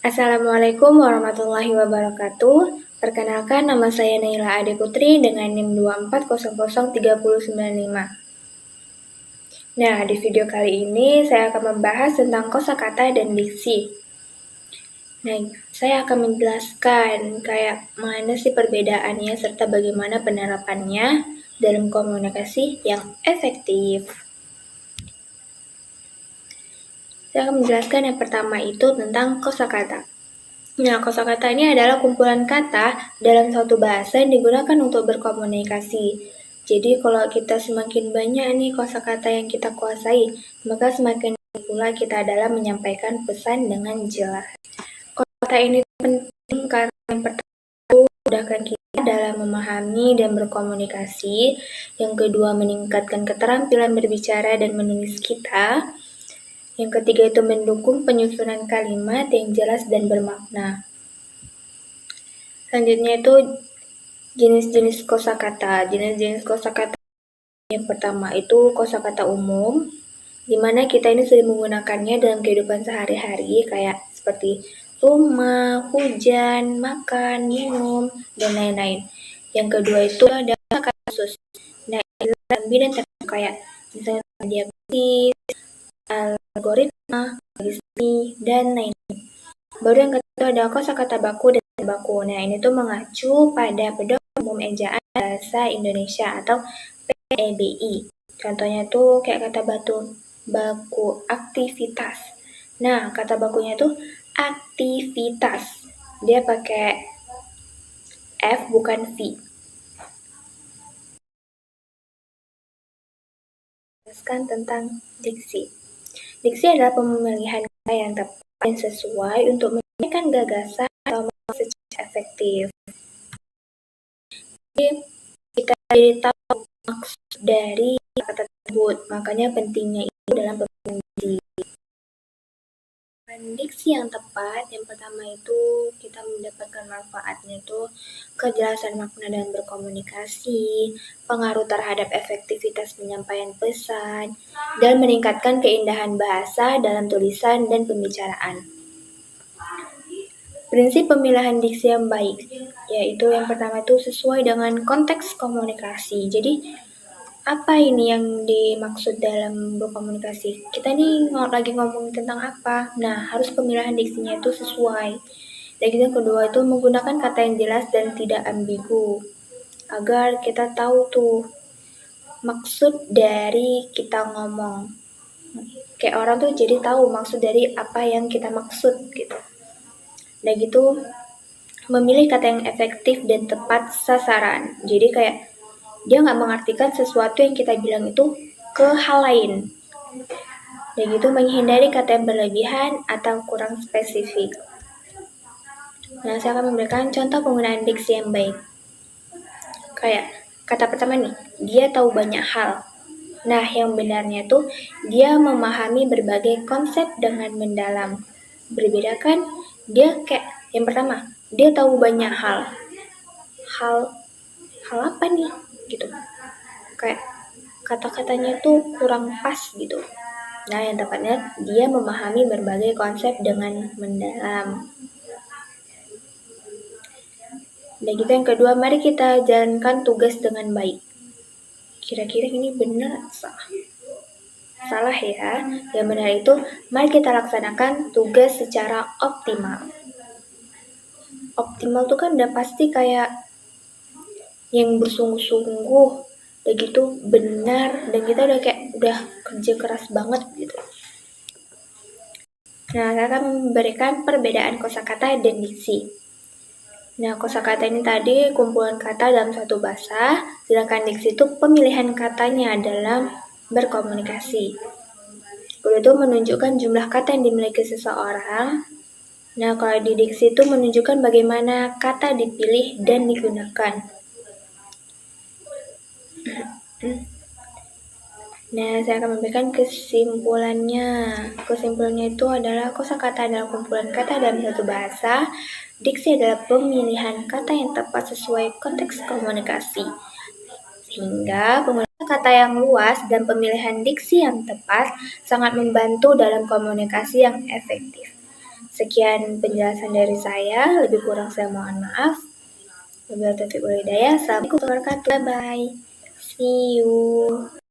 Assalamualaikum warahmatullahi wabarakatuh. Perkenalkan, nama saya Naila Ade Putri dengan NIM 2400395. Nah, di video kali ini saya akan membahas tentang kosakata dan diksi. Nah, saya akan menjelaskan kayak mana sih perbedaannya serta bagaimana penerapannya dalam komunikasi yang efektif. Saya akan menjelaskan yang pertama itu tentang kosakata. Nah, kosakata ini adalah kumpulan kata dalam suatu bahasa yang digunakan untuk berkomunikasi. Jadi, kalau kita semakin banyak nih kosakata yang kita kuasai, maka semakin pula kita dalam menyampaikan pesan dengan jelas. Kosakata ini penting karena yang pertama memudahkan kita dalam memahami dan berkomunikasi. Yang kedua, meningkatkan keterampilan berbicara dan menulis kita. Yang ketiga itu mendukung penyusunan kalimat yang jelas dan bermakna. Selanjutnya itu jenis-jenis kosakata. Jenis-jenis kosakata yang pertama itu kosakata umum, di mana kita ini sering menggunakannya dalam kehidupan sehari-hari kayak seperti rumah, hujan, makan, minum, dan lain-lain. Yang kedua itu ada kosakata khusus. Nah, ini dalam bidang tertentu kayak misalnya diagnosis, algoritma, logistik, dan lain-lain. Baru yang ketiga ada kosakata baku dan baku. Nah, ini tuh mengacu pada pedoman umum ejaan bahasa Indonesia atau PEBI. Contohnya tuh kayak kata baku aktivitas. Nah, kata bakunya tuh aktivitas. Dia pakai F bukan V. Jelaskan tentang diksi. Diksi adalah pemilihan kata yang tepat dan sesuai untuk menyampaikan gagasan atau secara efektif. Jadi, kita jadi tahu maksud dari kata tersebut, makanya pentingnya itu dalam pemilihan diksi. Diksi yang tepat, yang pertama itu kita mendapatkan manfaatnya itu kejelasan makna dan berkomunikasi, pengaruh terhadap efektivitas penyampaian pesan, dan meningkatkan keindahan bahasa dalam tulisan dan pembicaraan. Prinsip pemilihan diksi yang baik, yaitu yang pertama itu sesuai dengan konteks komunikasi. Jadi, apa ini yang dimaksud dalam berkomunikasi? Kita nih lagi ngomongin tentang apa? Nah, harus pemilihan diksinya itu sesuai. Dan yang kedua itu menggunakan kata yang jelas dan tidak ambigu, agar kita tahu tuh maksud dari kita ngomong. Kayak orang tuh jadi tahu maksud dari apa yang kita maksud gitu. Dan gitu memilih kata yang efektif dan tepat sasaran. Jadi kayak dia nggak mengartikan sesuatu yang kita bilang itu ke hal lain. Dan gitu menghindari kata yang berlebihan atau kurang spesifik. Nah, saya akan memberikan contoh penggunaan diksi yang baik. Kayak kata pertama nih, dia tahu banyak hal. Nah, yang benarnya tuh dia memahami berbagai konsep dengan mendalam. Berbeda kan? Dia kayak yang pertama, dia tahu banyak hal. Hal apa nih? Gitu. Kayak kata-katanya tuh kurang pas gitu. Nah, yang tepatnya dia memahami berbagai konsep dengan mendalam. Dan gitu yang kedua, mari kita jalankan tugas dengan baik. Kira-kira ini benar atau salah? Salah ya. Yang benar itu, mari kita laksanakan tugas secara optimal. Optimal tuh kan udah pasti kayak yang bersungguh-sungguh, udah gitu benar, dan kita udah kerja keras banget gitu. Nah, saya akan memberikan perbedaan kosakata dan diksi. Nah, kosakata ini tadi kumpulan kata dalam satu bahasa, sedangkan diksi itu pemilihan katanya dalam berkomunikasi. Kedua itu menunjukkan jumlah kata yang dimiliki seseorang. Nah, kalau di diksi itu menunjukkan bagaimana kata dipilih dan digunakan. Nah, saya akan memberikan kesimpulannya. Kesimpulannya itu adalah kosakata adalah kumpulan kata dalam satu bahasa. Diksi adalah pemilihan kata yang tepat sesuai konteks komunikasi. Sehingga penggunaan kata yang luas dan pemilihan diksi yang tepat sangat membantu dalam komunikasi yang efektif. Sekian penjelasan dari saya, lebih kurang saya mohon maaf. Wabillahi taufiq wal hidayah. Assalamualaikum warahmatullahi wabarakatuh. Bye bye. See you.